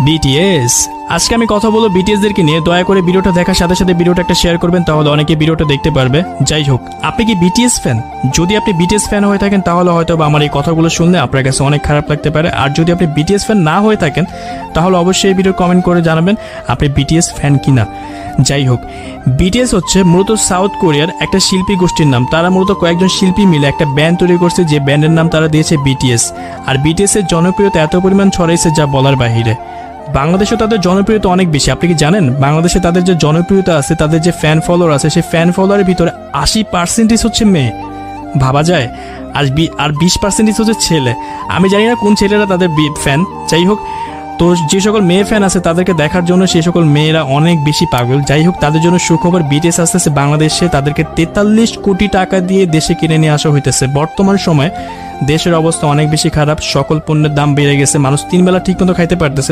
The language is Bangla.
বিটিএস। আজকে আমি কথা বলবো বিটিএস দেরকে নিয়ে। দয়া করে ভিডিওটা দেখার সাথে সাথে ভিডিওটা একটা শেয়ার করবেন, তাহলে অনেকে ভিডিওটা দেখতে পারবে। যাই হোক, আপনি কি বিটিএস ফ্যান? যদি আপনি বিটিএস ফ্যান হয়ে থাকেন তাহলে হয়তো বা আমার এই কথাগুলো শুনলে আপনার কাছে অনেক খারাপ লাগতে পারে। আর যদি আপনি বিটিএস ফ্যান না হয়ে থাকেন তাহলে অবশ্যই এই ভিডিও কমেন্ট করে জানাবেন আপনি বিটিএস ফ্যান কিনা। যাই হোক, বিটিএস হচ্ছে মূলত সাউথ কোরিয়ার একটা শিল্পী গোষ্ঠীর নাম। তারা মূলত কয়েকজন শিল্পী মিলে একটা ব্যান্ড তৈরি করছে, যে ব্যান্ডের নাম তারা দিয়েছে বিটিএস। আর বিটিএস এর জনপ্রিয়তা এত পরিমাণ ছড়াইছে যা বলার বাহিরে। বাংলাদেশে তাদের জনপ্রিয়তা অনেক বেশি। আপনি কি জানেন বাংলাদেশে তাদের যে জনপ্রিয়তা আছে, তাদের যে ফ্যান ফলোয়ার আছে, সেই ফ্যান ফলোয়ারের ভিতরে 80% হচ্ছে মেয়ে। ভাবা যায়? আর 20% হচ্ছে ছেলে। আমি জানি না কোন ছেলেরা তাদের ফ্যান। যাই হোক, তো যে সকল মেয়ে ফ্যান আছে তাদেরকে দেখার জন্য সেই সকল মেয়েরা অনেক বেশি পাগল। যাই হোক, তাদের জন্য সুখবর, বিটিএস আসতেছে বাংলাদেশে। তাদেরকে 43 কোটি টাকা দিয়ে দেশে কিনে নিয়ে আসা হইতেছে। বর্তমান সময়ে দেশের অবস্থা অনেক বেশি খারাপ, সকল পণ্যের দাম বেড়ে গেছে, মানুষ 3 বেলা ঠিক মতো খাইতে পারতেছে না।